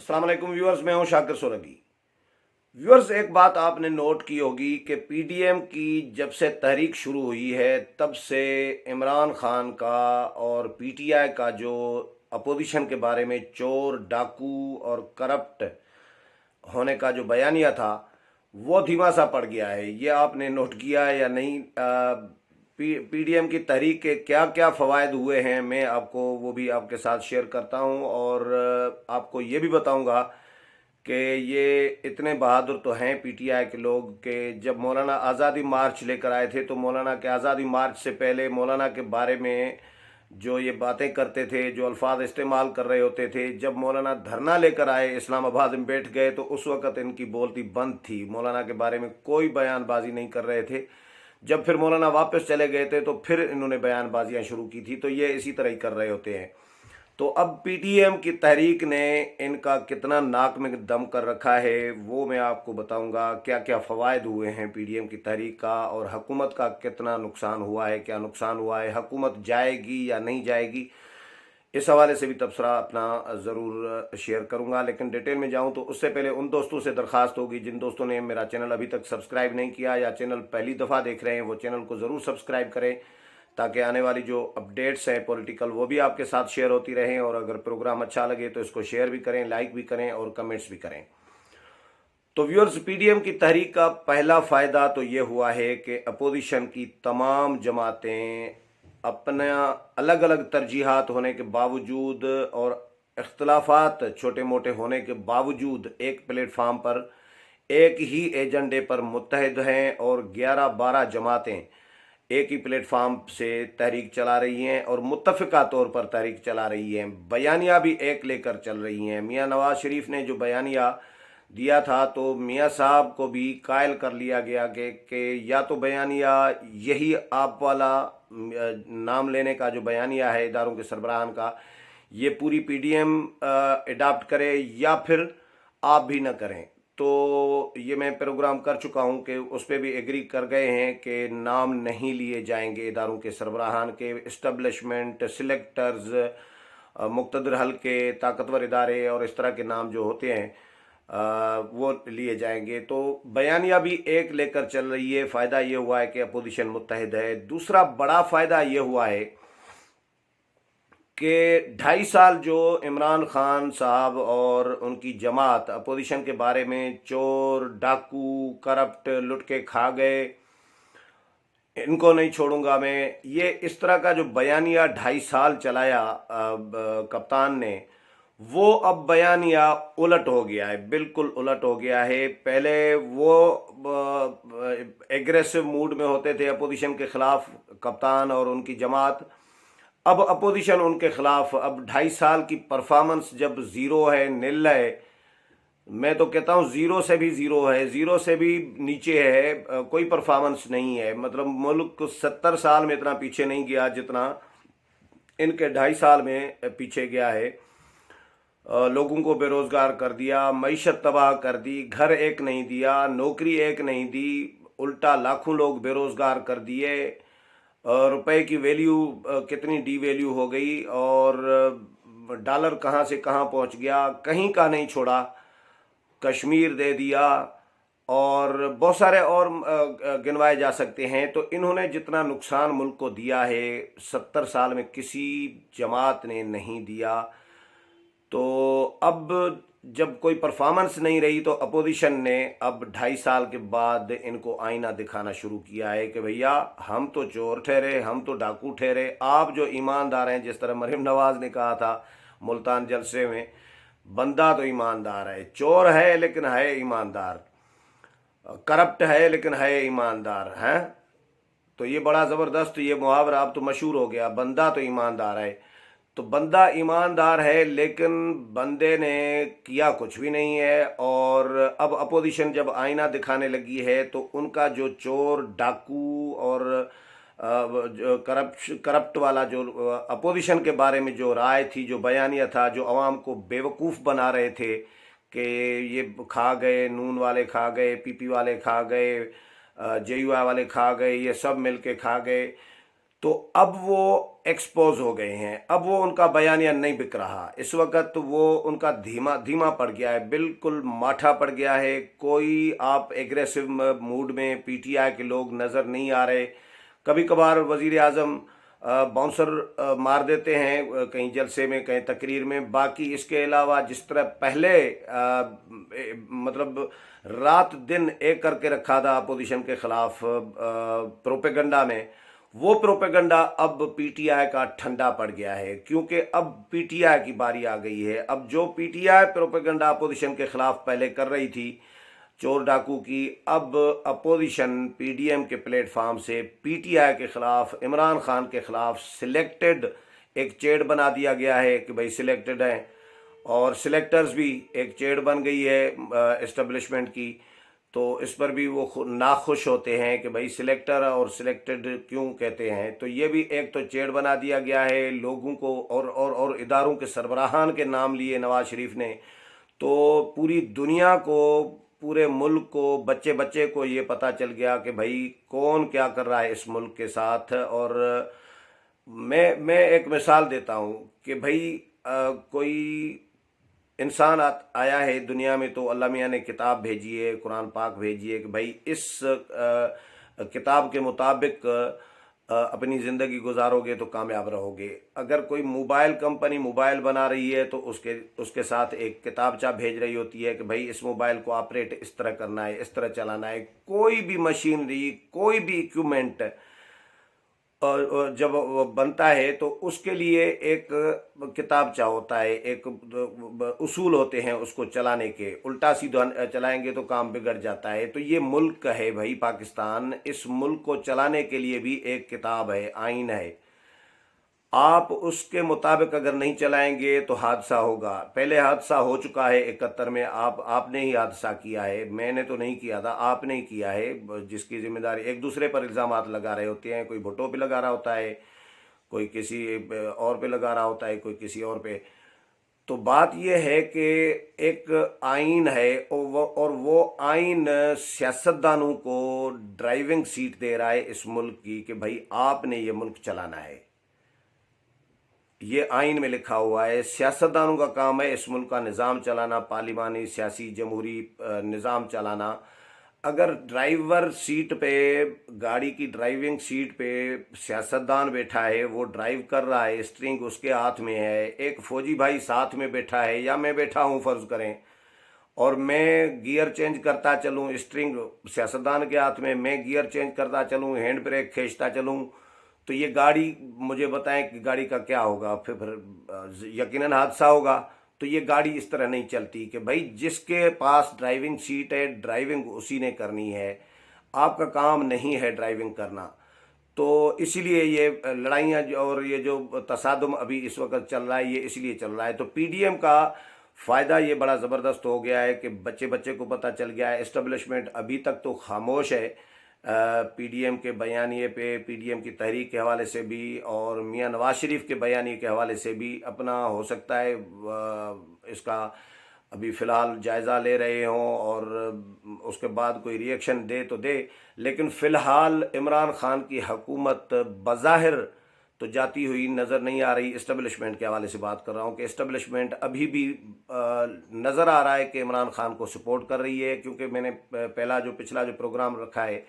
अस्सलाम वालेकुम व्यूअर्स, मैं हूं शाकिर सोलंकी। व्यूअर्स, एक बात आपने नोट की होगी कि पीडीएम की जब से तहरीक शुरू हुई है तब से इमरान खान का और पीटीआई का जो अपोजिशन के बारे में चोर, डाकू और करप्ट होने का जो बयानिया था वो धीमा सा पड़ गया है। ये आपने नोट किया है या नहीं? पीडीएम की तहरीक के क्या क्या फ़वायद हुए हैं, मैं आपको वो भी आपके साथ शेयर करता हूं और आपको ये भी बताऊंगा कि ये इतने बहादुर तो हैं पीटीआई के लोग कि जब मौलाना आज़ादी मार्च लेकर आए थे तो मौलाना के आज़ादी मार्च से पहले मौलाना के बारे में जो ये बातें करते थे, जो अल्फाज इस्तेमाल कर रहे होते थे, जब मौलाना धरना लेकर आए इस्लामाबाद में बैठ गए तो उस वक़्त इनकी बोलती बंद थी, मौलाना के बारे में कोई बयानबाजी नहीं कर रहे थे। जब फिर मौलाना वापस चले गए थे तो फिर इन्होंने बयानबाजियां शुरू की थी। तो ये इसी तरह ही कर रहे होते हैं। तो अब पीटीएम की तहरीक ने इनका कितना नाक में दम कर रखा है वो मैं आपको बताऊंगा। क्या क्या फ़वायद हुए हैं पीडीएम की तहरीक का और हुकूमत का कितना नुकसान हुआ है, क्या नुकसान हुआ है, हुकूमत जाएगी या नहीं जाएगी, इस हवाले से भी तबसरा अपना ज़रूर शेयर करूंगा। लेकिन डिटेल में जाऊं तो उससे पहले उन दोस्तों से दरख्वास्त होगी जिन दोस्तों ने मेरा चैनल अभी तक सब्सक्राइब नहीं किया या चैनल पहली दफ़ा देख रहे हैं वो चैनल को ज़रूर सब्सक्राइब करें ताकि आने वाली जो अपडेट्स हैं पॉलिटिकल वो भी आपके साथ शेयर होती रहें। और अगर प्रोग्राम अच्छा लगे तो इसको शेयर भी करें, लाइक भी करें और कमेंट्स भी करें। तो व्यूअर्स, पीडीएम की तहरीक का पहला फ़ायदा तो ये हुआ है कि अपोजिशन की तमाम जमातें अपना अलग अलग तरजीहात होने के बावजूद और इख्तलाफात छोटे मोटे होने के बावजूद एक प्लेटफार्म पर एक ही एजेंडे पर मुत्तहिद हैं और 11-12 जमातें एक ही प्लेटफार्म से तहरीक चला रही हैं और मुत्तफ़िका तौर पर तहरीक चला रही हैं। बयानिया भी एक लेकर चल रही हैं। मियाँ नवाज शरीफ ने जो बयानिया दिया था तो मियाँ साहब को भी कायल कर लिया गया कि या तो बयानिया यही आप वाला नाम लेने का जो बयानिया है इदारों के सरबराहान का, ये पूरी पीडीएम अडाप्ट करे या फिर आप भी न करें। तो ये मैं प्रोग्राम कर चुका हूँ कि उस पर भी एग्री कर गए हैं कि नाम नहीं लिए जाएंगे इदारों के सरबराहान के, इस्टबलिशमेंट, सिलेक्टर्स, मुक़्तदर हल्के, ताकतवर इदारे और इस तरह के नाम जो होते हैं वो लिए जाएंगे। तो बयानिया भी एक लेकर चल रही है। फ़ायदा ये हुआ है कि अपोजिशन मुत्तहिद है। दूसरा बड़ा फ़ायदा ये हुआ है कि 2.5 साल जो इमरान खान साहब और उनकी जमात अपोजिशन के बारे में चोर, डाकू, करप्ट, लुट के खा गए, इनको नहीं छोड़ूंगा मैं, ये इस तरह का जो बयानिया 2.5 साल चलाया कप्तान ने, वो अब बयानिया उलट हो गया है, बिल्कुल उलट हो गया है। पहले वो एग्रेसिव मूड में होते थे अपोजिशन के खिलाफ कप्तान और उनकी जमात, अब अपोजिशन उनके खिलाफ। अब 2.5 साल की परफॉर्मेंस जब ज़ीरो है, नील है, मैं तो कहता हूँ ज़ीरो से भी ज़ीरो है, ज़ीरो से भी नीचे है, कोई परफॉर्मेंस नहीं है। मतलब मुल्क 70 साल में इतना पीछे नहीं गया जितना इनके 2.5 साल में पीछे गया है। लोगों को बेरोज़गार कर दिया, मईशत तबाह कर दी, घर एक नहीं दिया, नौकरी एक नहीं दी, उल्टा लाखों लोग बेरोज़गार कर दिए। रुपए की वैल्यू कितनी डी वैल्यू हो गई और डॉलर कहाँ से कहाँ पहुँच गया, कहीं का नहीं छोड़ा, कश्मीर दे दिया और बहुत सारे और गिनवाए जा सकते हैं। तो इन्होंने जितना नुकसान मुल्क को दिया है 70 साल में किसी जमात ने नहीं दिया। तो अब जब कोई परफॉर्मेंस नहीं रही तो अपोजिशन ने अब 2.5 साल के बाद इनको आईना दिखाना शुरू किया है कि भैया हम तो चोर ठहरे, हम तो डाकू ठहरे, आप जो ईमानदार हैं, जिस तरह मरीम नवाज ने कहा था मुल्तान जलसे में, बंदा तो ईमानदार है, चोर है लेकिन है ईमानदार, करप्ट है लेकिन है ईमानदार है। तो ये बड़ा ज़बरदस्त ये मुहावरा अब तो मशहूर हो गया, बंदा तो ईमानदार है। तो बंदा ईमानदार है लेकिन बंदे ने किया कुछ भी नहीं है। और अब अपोजिशन जब आईना दिखाने लगी है तो उनका जो चोर, डाकू और करप्ट वाला जो अपोजिशन के बारे में जो राय थी, जो बयानिया था, जो अवाम को बेवकूफ़ बना रहे थे कि ये खा गए, नून वाले खा गए, पीपी वाले खा गए, जेयूआई वाले खा गए, ये सब मिल के खा गए, तो अब वो एक्सपोज हो गए हैं, अब वो उनका बयानिया नहीं बिक रहा। इस वक्त वो उनका धीमा धीमा पड़ गया है, बिल्कुल माठा पड़ गया है। कोई आप एग्रेसिव मूड में पीटीआई के लोग नज़र नहीं आ रहे। कभी कभार वजीर आजम बाउंसर मार देते हैं कहीं जलसे में, कहीं तकरीर में। बाकी इसके अलावा जिस तरह पहले मतलब रात दिन एक करके रखा था अपोजिशन के खिलाफ प्रोपेगंडा में, वो प्रोपेगंडा अब पीटीआई का ठंडा पड़ गया है, क्योंकि अब पीटीआई की बारी आ गई है। अब जो पीटीआई प्रोपेगंडा अपोजिशन के खिलाफ पहले कर रही थी चोर डाकू की, अब अपोजिशन पीडीएम के प्लेटफार्म से पीटीआई के खिलाफ, इमरान खान के खिलाफ सिलेक्टेड एक चेड़ बना दिया गया है कि भाई सिलेक्टेड है, और सिलेक्टर्स भी एक चेड़ बन गई है एस्टेब्लिशमेंट की। तो इस पर भी वो नाखुश होते हैं कि भाई सिलेक्टर और सिलेक्टेड क्यों कहते हैं। तो ये भी एक तो चेड़ बना दिया गया है लोगों को, और इदारों के सरबराहान के नाम लिए नवाज शरीफ ने। तो पूरी दुनिया को, पूरे मुल्क को, बच्चे बच्चे को ये पता चल गया कि भाई कौन क्या कर रहा है इस मुल्क के साथ। और मैं एक मिसाल देता हूँ कि भाई कोई इंसान आया है दुनिया में तो अल्लाह मियाँ ने किताब भेजी है, कुरान पाक भेजी है कि भाई इस किताब के मुताबिक अपनी ज़िंदगी गुजारोगे तो कामयाब रहोगे। अगर कोई मोबाइल कंपनी मोबाइल बना रही है तो उसके साथ एक किताबचा भेज रही होती है कि भाई इस मोबाइल को ऑपरेट इस तरह करना है, इस तरह चलाना है। कोई भी मशीनरी, कोई भी इक्विपमेंट और जब वो बनता है तो उसके लिए एक किताबचा होता है, एक उसूल होते हैं उसको चलाने के। उल्टा सीधा चलाएंगे तो काम बिगड़ जाता है। तो ये मुल्क है भाई पाकिस्तान, इस मुल्क को चलाने के लिए भी एक किताब है, आइन है। आप उसके मुताबिक अगर नहीं चलाएंगे तो हादसा होगा। पहले हादसा हो चुका है 71 में, आपने ही हादसा किया है, मैंने तो नहीं किया था, आपने ही किया है। जिसकी जिम्मेदारी, एक दूसरे पर इल्ज़ामात लगा रहे होते हैं, कोई भुट्टो पे लगा रहा होता है, कोई किसी और पे लगा रहा होता है, कोई किसी और पे। तो बात यह है कि एक आइन है और वो आइन सियासतदानों को ड्राइविंग सीट दे रहा है इस मुल्क की कि भाई आपने ये मुल्क चलाना है। ये आइन में लिखा हुआ है, सियासतदानों का काम है इस मुल्क का निज़ाम चलाना, पार्लिमानी सियासी जमहूरी निज़ाम चलाना। अगर ड्राइवर सीट पे, गाड़ी की ड्राइविंग सीट पे सियासतदान बैठा है, वो ड्राइव कर रहा है, स्टीयरिंग उसके हाथ में है, एक फौजी भाई साथ में बैठा है, या मैं बैठा हूँ फ़र्ज़ करें, और मैं गियर चेंज करता चलूँ, स्टीयरिंग सियासतदान के हाथ में, मैं गियर चेंज करता चलूँ, हैंड ब्रेक खींचता चलूँ, तो ये गाड़ी, मुझे बताएं कि गाड़ी का क्या होगा। फिर यकीनन हादसा होगा। तो ये गाड़ी इस तरह नहीं चलती कि भाई जिसके पास ड्राइविंग सीट है ड्राइविंग उसी ने करनी है, आपका काम नहीं है ड्राइविंग करना। तो इसीलिए ये लड़ाइयाँ और ये जो तसादुम अभी इस वक्त चल रहा है, ये इसलिए चल रहा है। तो पीडीएम का फ़ायदा ये बड़ा ज़बरदस्त हो गया है कि बच्चे बच्चे को पता चल गया है। एस्टेब्लिशमेंट अभी तक तो खामोश है पीडीएम के बयानिए पे, पीडीएम की तहरीक के हवाले से भी, और मियां नवाज शरीफ के बयानिए के हवाले से भी। अपना हो सकता है इसका अभी फ़िलहाल जायज़ा ले रहे हों और उसके बाद कोई रिएक्शन दे तो दे, लेकिन फ़िलहाल इमरान खान की हुकूमत बज़ाहिर तो जाती हुई नज़र नहीं आ रही। इस्टेब्लिशमेंट के हवाले से बात कर रहा हूँ कि इस्टेब्लिशमेंट अभी भी नज़र आ रहा है कि इमरान खान को सपोर्ट कर रही है, क्योंकि मैंने पिछला जो प्रोग्राम रखा है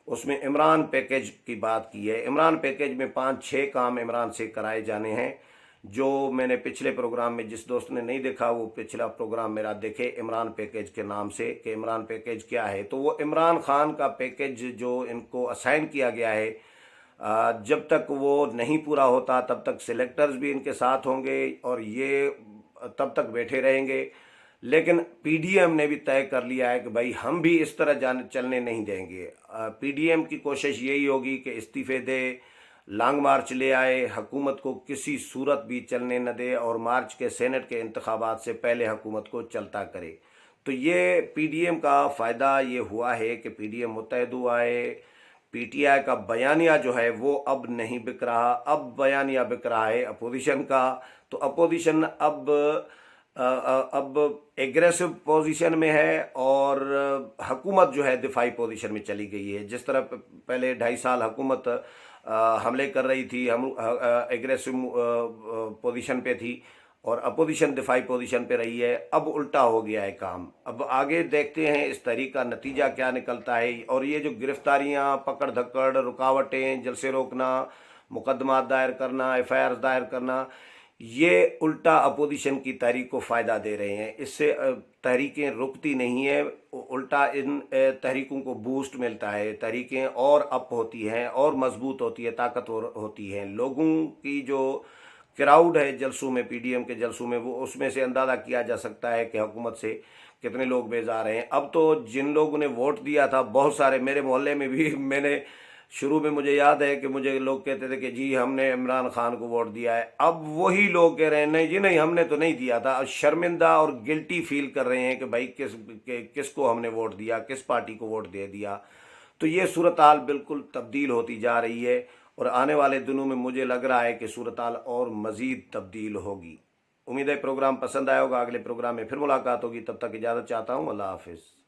उसमें इमरान पैकेज की बात की है। इमरान पैकेज में 5-6 काम इमरान से कराए जाने हैं, जो मैंने पिछले प्रोग्राम में, जिस दोस्त ने नहीं देखा वो पिछला प्रोग्राम मेरा देखे इमरान पैकेज के नाम से, कि इमरान पैकेज क्या है। तो वो इमरान खान का पैकेज जो इनको असाइन किया गया है, जब तक वो नहीं पूरा होता तब तक सिलेक्टर्स भी इनके साथ होंगे और ये तब तक बैठे रहेंगे। लेकिन पीडीएम ने भी तय कर लिया है कि भाई हम भी इस तरह चलने नहीं देंगे। पीडीएम की कोशिश यही होगी कि इस्तीफे दे, लॉन्ग मार्च ले आए, हुकूमत को किसी सूरत भी चलने न दे, और मार्च के सेनेट के इंतखाबात से पहले हुकूमत को चलता करे। तो ये पीडीएम का फ़ायदा ये हुआ है कि पीडीएम मुत्तहद हुआ है। पीटीआई का बयानिया जो है वो अब नहीं बिक रहा, अब बयानिया बिक रहा है अपोजिशन का। तो अपोजिशन अब एग्रेसिव पोजीशन में है और हुकूमत जो है दिफाई पोजीशन में चली गई है। जिस तरह पहले 2.5 साल हुकूमत हमले कर रही थी, हम एग्रेसिव पोजीशन पे थी और अपोजिशन दिफाई पोजीशन पे रही है। अब उल्टा हो गया है काम। अब आगे देखते हैं इस तहरीक का नतीजा क्या निकलता है। और ये जो गिरफ्तारियां, पकड़ धक्कड़, रुकावटें, जलसे रोकना, मुकदमा दायर करना, FIR दायर करना, ये उल्टा अपोजिशन की तहरीक को फ़ायदा दे रहे हैं। इससे तहरीकें रुकती नहीं है, उल्टा इन तहरीकों को बूस्ट मिलता है, तहरीकें और अप होती हैं और मजबूत होती है, ताकतवर होती हैं। लोगों की जो क्राउड है जलसों में, PDM के जलसों में, वो उसमें से अंदाज़ा किया जा सकता है कि हुकूमत से कितने लोग बेजार हैं। अब तो जिन लोगों ने वोट दिया था, बहुत सारे मेरे मोहल्ले में भी मैंने शुरू में, मुझे याद है कि मुझे लोग कहते थे कि जी हमने इमरान खान को वोट दिया है। अब वही लोग कह रहे हैं नहीं जी नहीं, हमने तो नहीं दिया था। शर्मिंदा और गिल्टी फील कर रहे हैं कि भाई किसको हमने वोट दिया, किस पार्टी को वोट दे दिया। तो ये सूरत हाल बिल्कुल तब्दील होती जा रही है और आने वाले दिनों में मुझे लग रहा है कि सूरत हाल और मज़ीद तब्दील होगी। उम्मीद है प्रोग्राम पसंद आया होगा। अगले प्रोग्राम में फिर मुलाकात होगी। तब तक इजाज़त चाहता हूँ। अल्लाह हाफिज़।